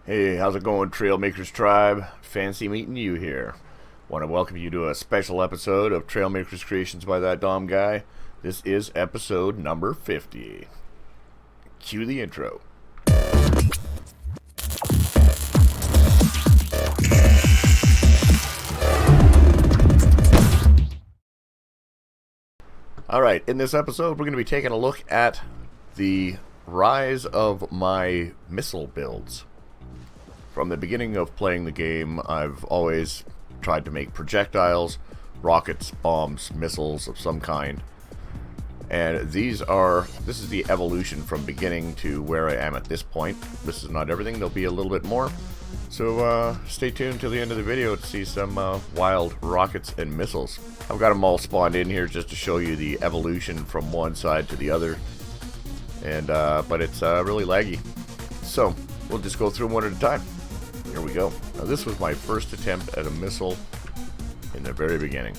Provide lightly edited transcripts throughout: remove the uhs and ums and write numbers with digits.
Hey, how's it going, Trailmakers Tribe? Fancy meeting you here. Want to welcome you to a special episode of Trailmakers Creations by ThatDomGuy. This is episode number 50. Cue the intro. Alright, in this episode we're going to be taking a look at the rise of my missile builds. From the beginning of playing the game, I've always tried to make projectiles, rockets, bombs, missiles of some kind. And this is the evolution from beginning to where I am at this point. This is not everything, there'll be a little bit more. So stay tuned till the end of the video to see some wild rockets and missiles. I've got them all spawned in here just to show you the evolution from one side to the other. And but it's really laggy. So we'll just go through them one at a time. Here we go. Now this was my first attempt at a missile in the very beginning.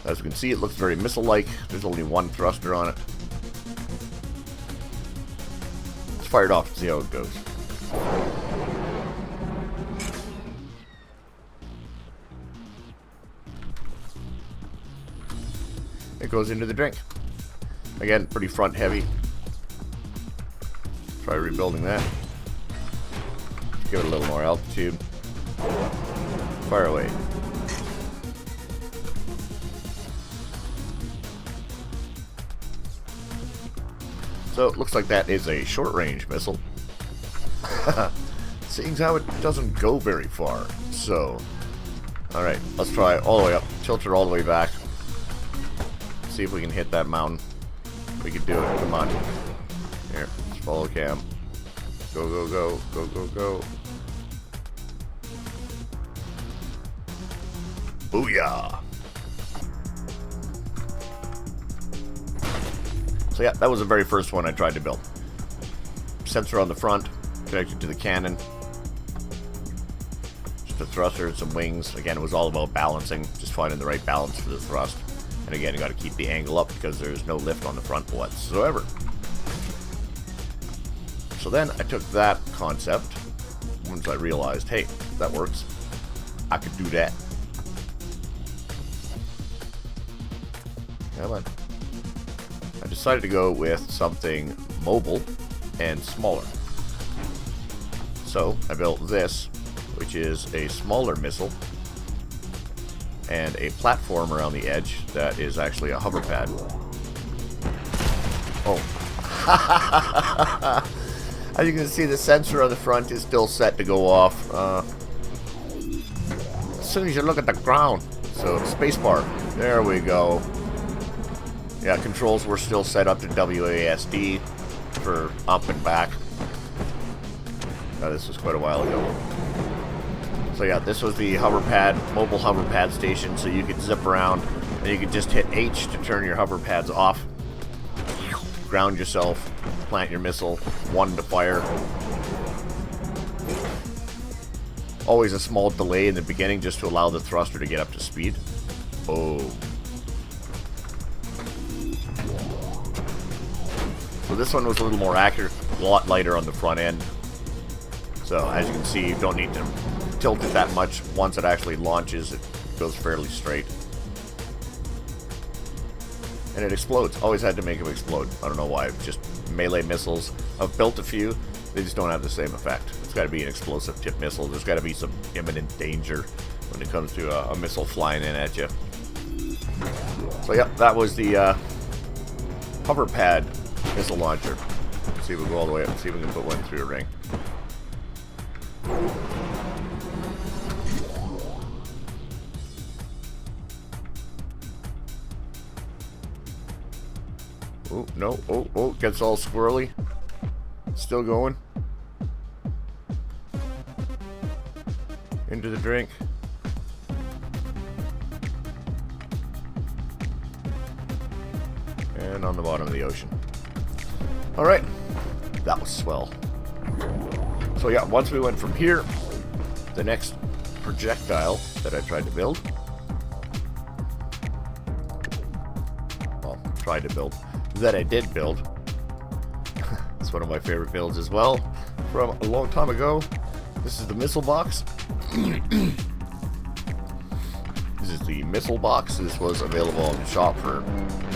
As you can see, it looks very missile-like. There's only one thruster on it. Let's fire it off and see how it goes. It goes into the drink. Again, pretty front heavy. Try rebuilding that. Give it a little more altitude. Fire away. So it looks like that is a short-range missile. Seeing how it doesn't go very far. So, alright, let's try all the way up. Tilt it all the way back. See if we can hit that mountain. We can do it. Come on. Here, let's follow cam. Go, go, go. Go, go, go. Booyah! So yeah, that was the very first one I tried to build. Sensor on the front, connected to the cannon. Just a thruster and some wings. Again, it was all about balancing, just finding the right balance for the thrust. And again, you got to keep the angle up because there's no lift on the front whatsoever. So then I took that concept, once I realized, hey, that works. I could do that. Come on. I decided to go with something mobile and smaller. So I built this, which is a smaller missile and a platform around the edge that is actually a hoverpad. Oh. As you can see, the sensor on the front is still set to go off as soon as you look at the ground. So spacebar. There we go. Yeah, controls were still set up to WASD for up and back. This was quite a while ago. So yeah, this was the hoverpad, mobile hoverpad station, so you could zip around and you could just hit H to turn your hoverpads off. Ground yourself, plant your missile, one to fire. Always a small delay in the beginning just to allow the thruster to get up to speed. Oh. So this one was a little more accurate, a lot lighter on the front end. So as you can see, you don't need to tilt it that much. Once it actually launches, it goes fairly straight. And it explodes. Always had to make it explode. I don't know why. Just melee missiles. I've built a few. They just don't have the same effect. It's got to be an explosive tip missile. There's got to be some imminent danger when it comes to a missile flying in at you. So yeah, that was the Hoverpad missile launcher. Let's see if we go all the way up and see if we can put one through a ring. Oh, no. Oh, gets all squirrely. Still going. Into the drink. And on the bottom of the ocean. Alright. That was swell. So yeah, once we went from here, the next projectile that I tried to build. Well, tried to build. That I did build. one of my favorite builds as well from a long time ago. This is the missile box. This is the missile box. This was available in the shop for,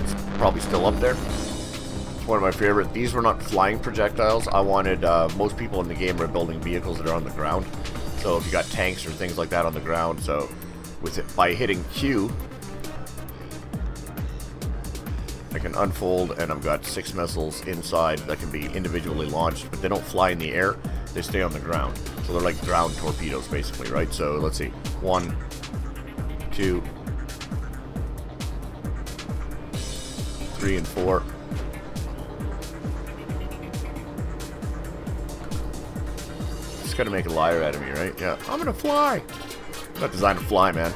it's probably still up there. It's one of my favorite. These were not flying projectiles. I wanted, most people in the game are building vehicles that are on the ground. So if you got tanks or things like that on the ground, so with it, by hitting Q, I can unfold, and I've got 6 missiles inside that can be individually launched, but they don't fly in the air, they stay on the ground. So they're like ground torpedoes, basically, right? So let's see, 1, 2, 3, and 4. Just gotta make a liar out of me, right? Yeah, I'm gonna fly. I'm not designed to fly, man.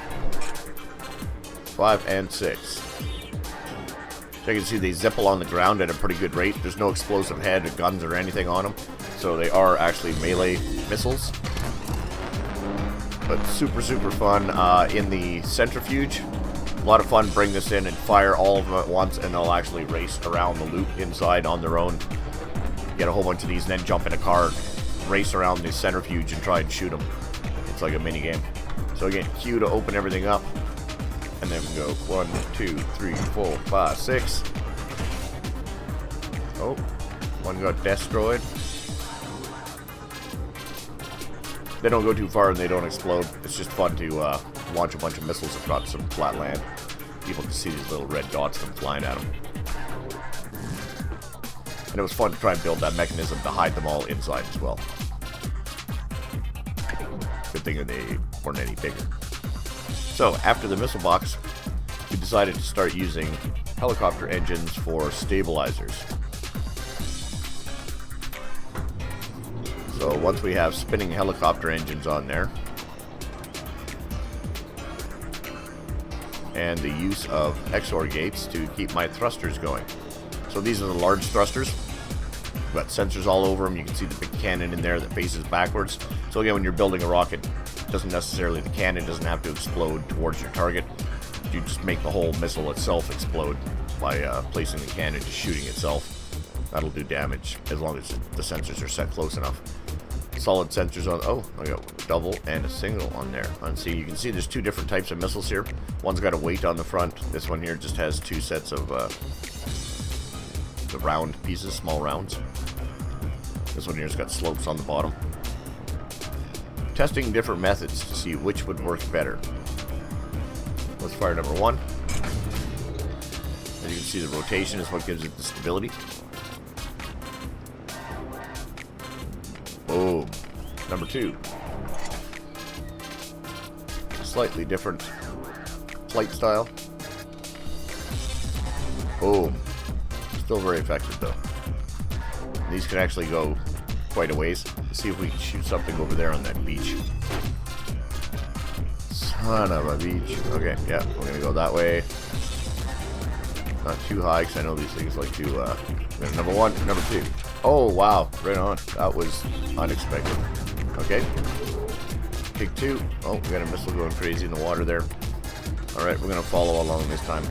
5 and 6. So you can see they zip along the ground at a pretty good rate. There's no explosive head or guns or anything on them. So they are actually melee missiles. But super, super fun. In the centrifuge, a lot of fun. Bring this in and fire all of them at once, and they'll actually race around the loop inside on their own. Get a whole bunch of these and then jump in a car, race around the centrifuge and try and shoot them. It's like a mini game. So again, Q to open everything up. And then we go 1, 2, 3, 4, 5, 6. Oh, one got destroyed. They don't go too far and they don't explode. It's just fun to launch a bunch of missiles across some flat land. People can see these little red dots come flying at them. And it was fun to try and build that mechanism to hide them all inside as well. Good thing they weren't any bigger. So, after the missile box, we decided to start using helicopter engines for stabilizers. So, once we have spinning helicopter engines on there, and the use of XOR gates to keep my thrusters going. So, these are the large thrusters. We've got sensors all over them. You can see the big cannon in there that faces backwards. So, again, when you're building a rocket, the cannon doesn't have to explode towards your target. You just make the whole missile itself explode by placing the cannon, just shooting itself. That'll do damage as long as the sensors are set close enough. Solid sensors on, oh, I got double and a single on there. And see, you can see there's 2 different types of missiles here. One's got a weight on the front. This one here just has 2 sets of the round pieces, small rounds. This one here's got slopes on the bottom. Testing different methods to see which would work better. Let's fire number 1. As you can see, the rotation is what gives it the stability. Boom. Number 2. Slightly different flight style. Boom. Still very effective though. These can actually go quite a ways. Let's see if we can shoot something over there on that beach. Son of a beach. Okay, yeah, we're gonna go that way. Not too high, because I know these things like to, number 1, number 2. Oh, wow, right on. That was unexpected. Okay. Take 2. Oh, we got a missile going crazy in the water there. Alright, we're gonna follow along this time.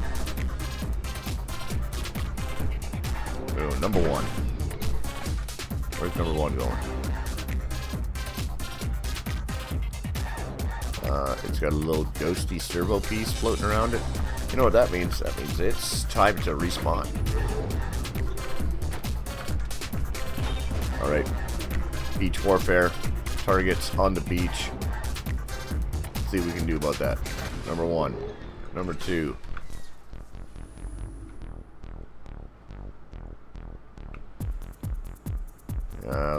Oh, number 1. Where's number 1 going? It's got a little ghosty servo piece floating around it. You know what that means? That means it's time to respawn. Alright. Beach warfare. Targets on the beach. Let's see what we can do about that. Number 1. Number 2.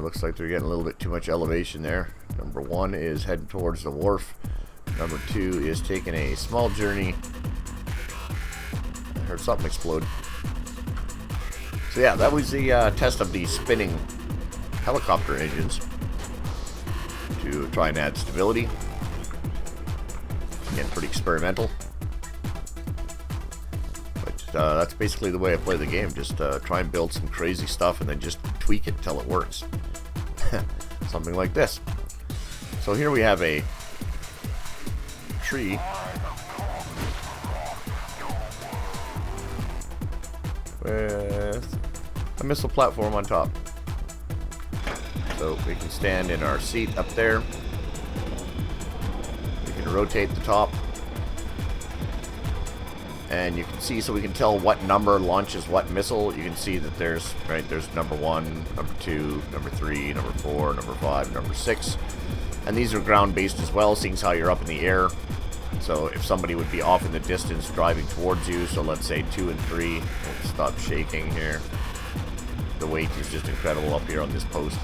Looks like they're getting a little bit too much elevation there. Number 1 is heading towards the wharf. Number 2 is taking a small journey. I heard something explode. So yeah, that was the test of the spinning helicopter engines to try and add stability. Again, pretty experimental. But that's basically the way I play the game. Just try and build some crazy stuff and then just tweak it until it works. Something like this. So here we have a tree with a missile platform on top. So we can stand in our seat up there. We can rotate the top. And you can see, so we can tell what number launches what missile. You can see that there's number 1, number 2, number 3, number 4, number 5, number 6. And these are ground-based as well, seeing as how you're up in the air. So if somebody would be off in the distance driving towards you, so let's say 2 and 3. Let's stop shaking here. The weight is just incredible up here on this post.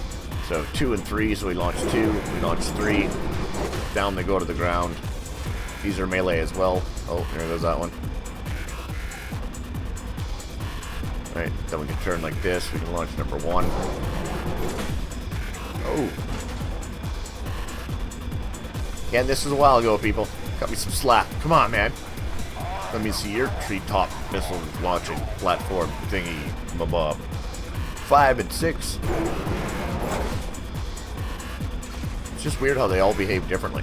So 2 and 3, so we launch 2, we launch 3. Down they go to the ground. These are melee as well. Oh, there goes that one. Alright, then we can turn like this. We can launch number 1. Oh. Yeah, this was a while ago, people. Got me some slack. Come on, man. Let me see your treetop missile launching platform thingy, mabob. 5 and 6. It's just weird how they all behave differently.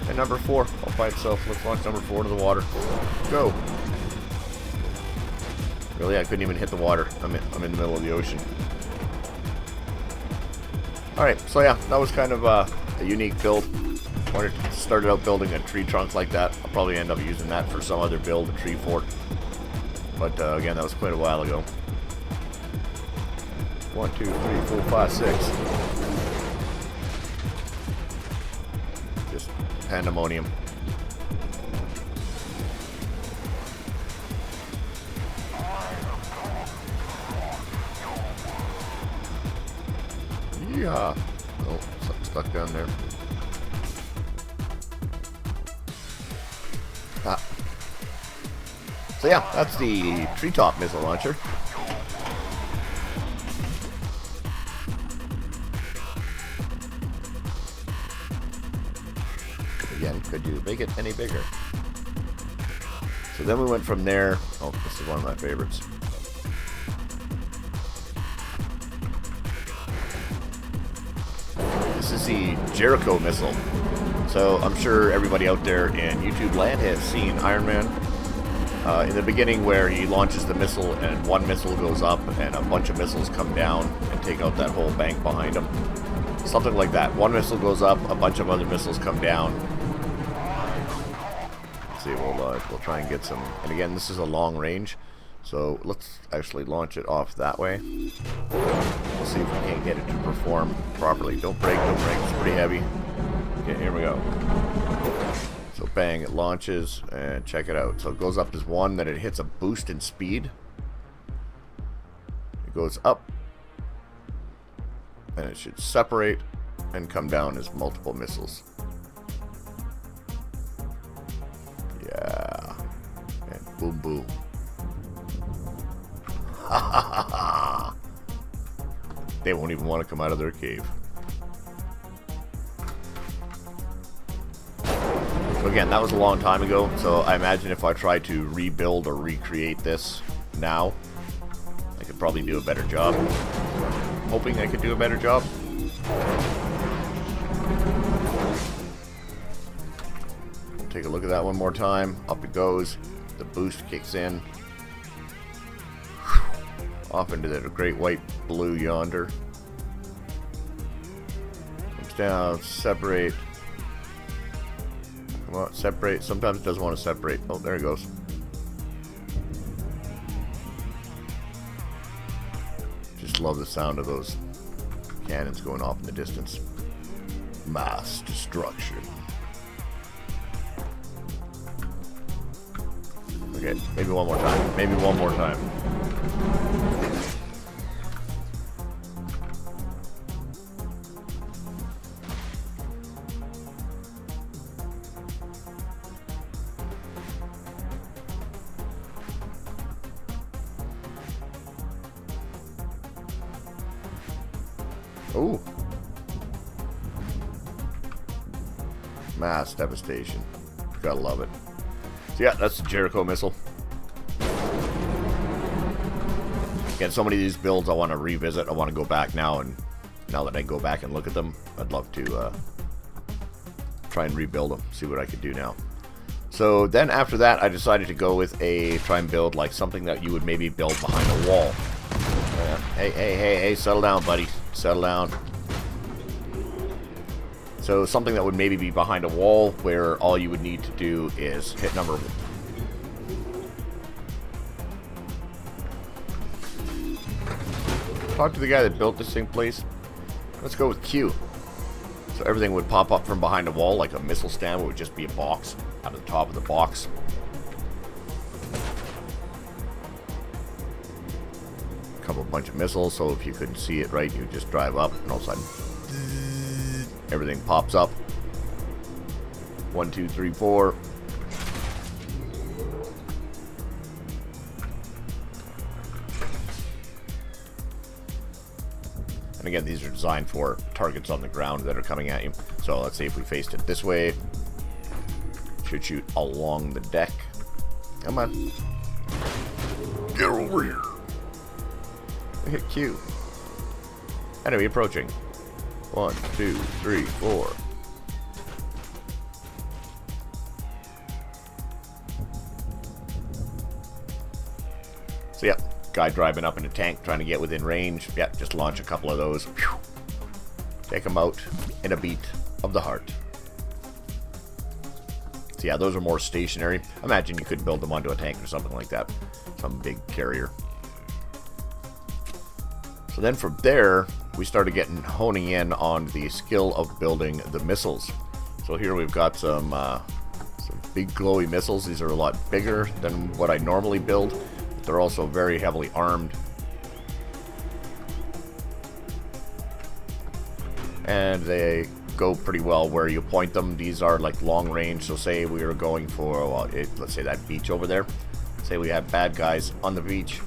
And number 4, all by itself. Let's launch number 4 to the water. Go. Really, I couldn't even hit the water. I'm in the middle of the ocean. Alright, so yeah, that was kind of a unique build. Started out building a tree trunk like that. I'll probably end up using that for some other build, a tree fort. But again, that was quite a while ago. 1, 2, 3, 4, 5, 6. Just pandemonium. Yeah. Oh, something stuck down there. Ah. So yeah, that's the treetop missile launcher. Again, could you make it any bigger? So then we went from there. Oh, this is one of my favorites. This is the Jericho Missile. So I'm sure everybody out there in YouTube land has seen Iron Man. In the beginning where he launches the missile and one missile goes up and a bunch of missiles come down and take out that whole bank behind him. Something like that. One missile goes up, a bunch of other missiles come down. Let's see, we'll try and get some. And again, this is a long range. So let's actually launch it off that way. We'll see if we can't get it to perform properly. Don't break, it's pretty heavy. Okay, here we go. So bang, it launches, and check it out. So it goes up as 1, then it hits a boost in speed. It goes up, and it should separate and come down as multiple missiles. Yeah. And boom, boom. Ha ha ha ha! They won't even want to come out of their cave. So again, that was a long time ago, so I imagine if I tried to rebuild or recreate this now, I could probably do a better job. Hoping I could do a better job. Take a look at that one more time. Up it goes. The boost kicks in. Off into the great white blue yonder. Comes down, separate. Come on, separate. Sometimes it doesn't want to separate. Oh, there it goes. Just love the sound of those cannons going off in the distance. Mass destruction. Okay, maybe one more time. Maybe one more time. Ooh. Mass devastation. Gotta love it. So yeah, that's the Jericho Missile. Again, so many of these builds I want to revisit. I want to go back now, and now that I go back and look at them, I'd love to try and rebuild them, see what I could do now. So then after that, I decided to go with try and build like something that you would maybe build behind a wall. Hey, settle down, buddy. Settle down. So something that would maybe be behind a wall where all you would need to do is hit number 1. Talk to the guy that built this thing, please. Let's go with Q. So everything would pop up from behind a wall like a missile stand. It would just be a box out of the top of the box. Come a bunch of missiles, so if you couldn't see it right, you just drive up and all of a sudden everything pops up. 1, 2, 3, 4. And again, these are designed for targets on the ground that are coming at you. So let's say if we faced it this way, should shoot along the deck. Come on. Get over here. Hit Q. Enemy approaching. 1, 2, 3, 4. So yeah, guy driving up in a tank trying to get within range. Yeah, just launch a couple of those. Take them out in a beat of the heart. So yeah, those are more stationary. Imagine you could build them onto a tank or something like that. Some big carrier. So then from there, we started honing in on the skill of building the missiles. So here we've got some big glowy missiles. These are a lot bigger than what I normally build. But they're also very heavily armed. And they go pretty well where you point them. These are like long range. So say we were going for, let's say that beach over there. Say we have bad guys on the beach.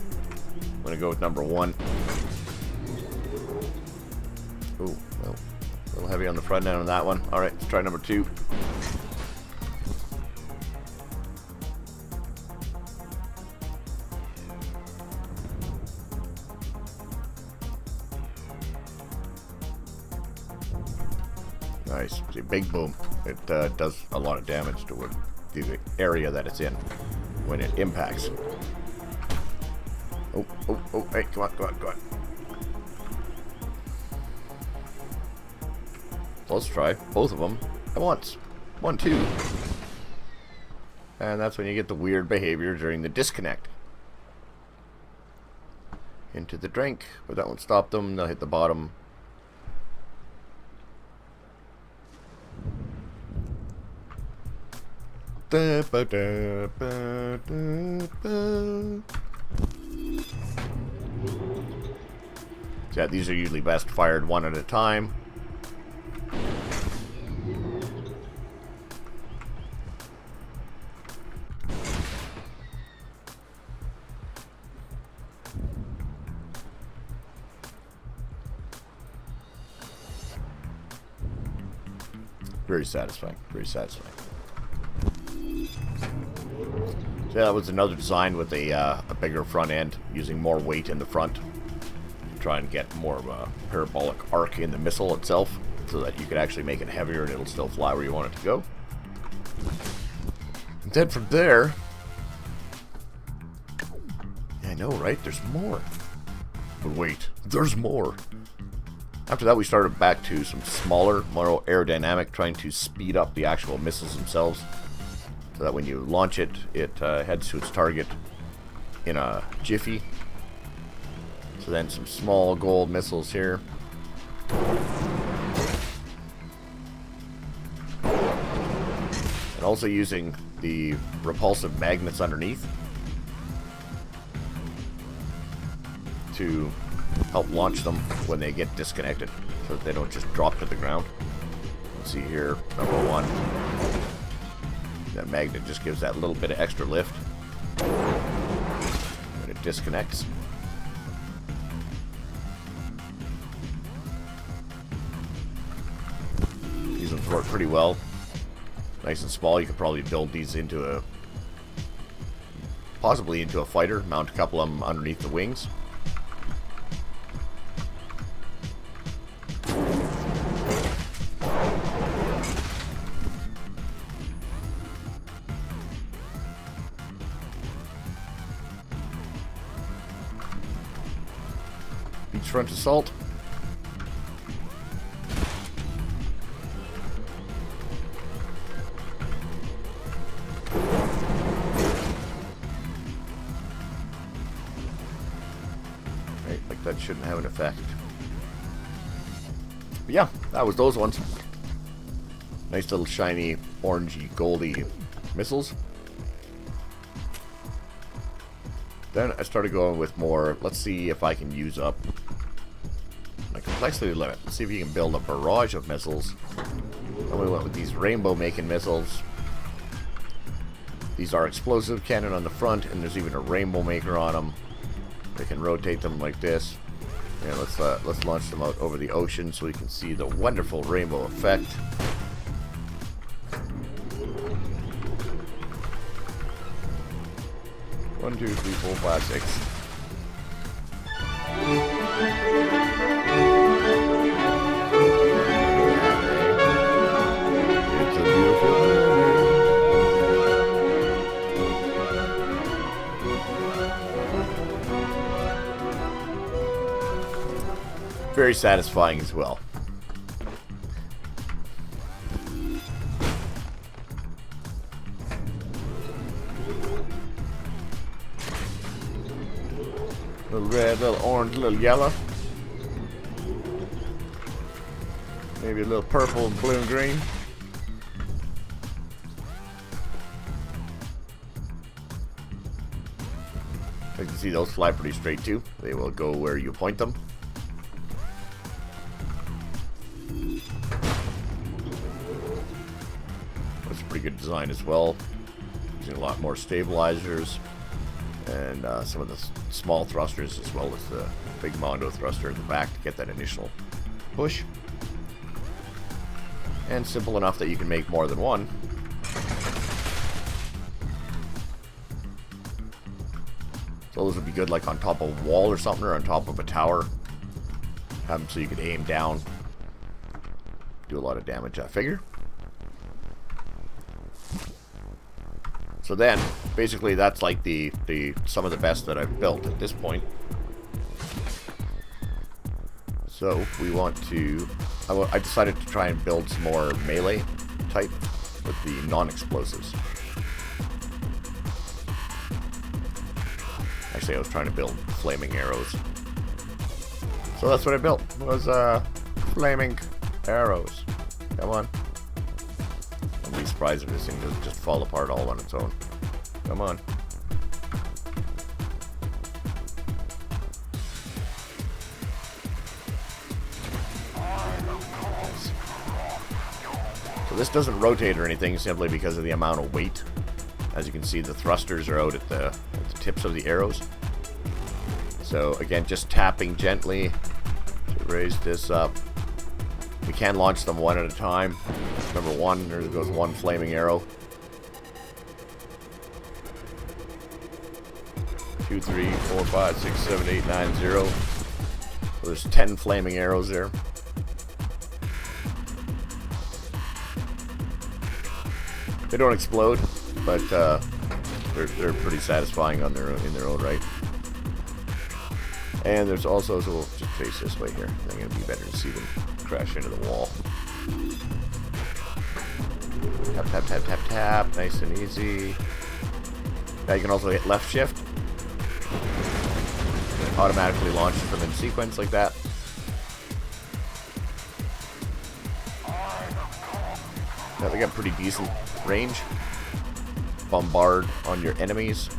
I'm going to go with number 1. Ooh, well, a little heavy on the front end on that one. Alright, let's try number 2. Nice. See, big boom. It does a lot of damage to the area that it's in when it impacts. Oh, hey, come on. Let's try both of them at once. 1, 2. And that's when you get the weird behavior during the disconnect. Into the drink, but that won't stop them. They'll hit the bottom. So yeah, these are usually best fired one at a time. Very satisfying. Very satisfying. So that was another design with a bigger front end, using more weight in the front to try and get more of a parabolic arc in the missile itself, so that you could actually make it heavier and it'll still fly where you want it to go. And then from there, I know, right? There's more. But wait, there's more. After that, we started back to some smaller, more aerodynamic, trying to speed up the actual missiles themselves, so that when you launch it, it heads to its target in a jiffy. So then some small gold missiles here. And also using the repulsive magnets underneath to help launch them when they get disconnected, so that they don't just drop to the ground. Let's see here, number 1. That magnet just gives that little bit of extra lift when it disconnects. These ones work pretty well. Nice and small. You could probably build these into possibly into a fighter. Mount a couple of them underneath the wings. Beachfront assault. have an effect. But yeah, that was those ones. Nice little shiny, orangey, goldy missiles. Then I started going with more, let's see if I can use up my complexity limit. Let's see if you can build a barrage of missiles. Then we went with these rainbow-making missiles. These are explosive cannon on the front, and there's even a rainbow maker on them. They can rotate them like this. Yeah, let's launch them out over the ocean so we can see the wonderful rainbow effect. One, two, three, four, five, six. It's a beautiful day. Very satisfying as well. Little red, little orange, little yellow. Maybe a little purple and blue and green. You can see those fly pretty straight too. They will go where you point them. That's a pretty good design as well. Using a lot more stabilizers. And some of the small thrusters as well as the big Mondo thruster in the back to get that initial push. And simple enough that you can make more than one. So those would be good like on top of a wall or something, or on top of a tower. Have them so you could aim down. Do a lot of damage, I figure. So then, basically, that's like the some of the best that I've built at this point. So we want to. I decided to try and build some more melee type with the non-explosives. Actually, I was trying to build flaming arrows. So that's what I built. Was flaming arrows. Come on. I'll be surprised if this thing doesn't just fall apart all on its own. Come on. So this doesn't rotate or anything simply because of the amount of weight. As you can see, the thrusters are out at the tips of the arrows. So again, just tapping gently to raise this up. We can launch them one at a time. Number one, there goes one flaming arrow. 2, 3, 4, 5, 6, 7, 8, 9, 0. So there's 10 flaming arrows there. They don't explode, but they're pretty satisfying on in their own right. And there's also, so we'll just face this way here. I think it'd be better to see them crash into the wall. Tap, tap, tap, tap, tap. Nice and easy. Now you can also hit left shift. It automatically launches them in sequence like that. Now they got pretty decent range. Bombard on your enemies.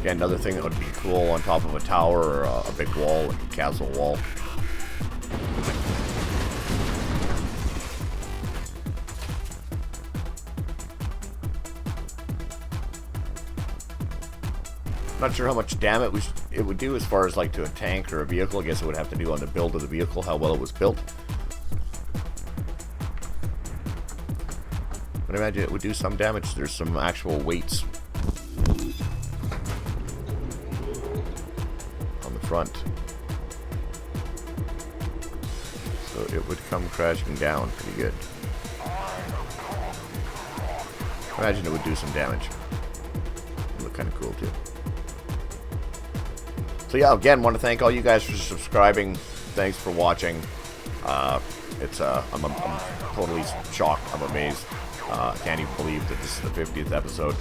Again, another thing that would be cool on top of a tower or a big wall, like a castle wall. Not sure how much damage it would do as far as like to a tank or a vehicle. I guess it would have to do on the build of the vehicle, how well it was built. But I imagine it would do some damage. There's some actual weights on the front. So it would come crashing down pretty good. I imagine it would do some damage. It would look kind of cool too. So yeah, again, want to thank all you guys for subscribing. Thanks for watching. I'm totally shocked. I'm amazed. I can't even believe that this is the 50th episode.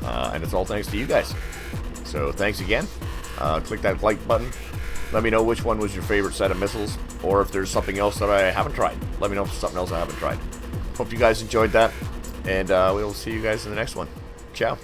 And it's all thanks to you guys. So thanks again. Click that like button. Let me know which one was your favorite set of missiles, or if there's something else that I haven't tried. Let me know if there's something else I haven't tried. Hope you guys enjoyed that, and we'll see you guys in the next one. Ciao.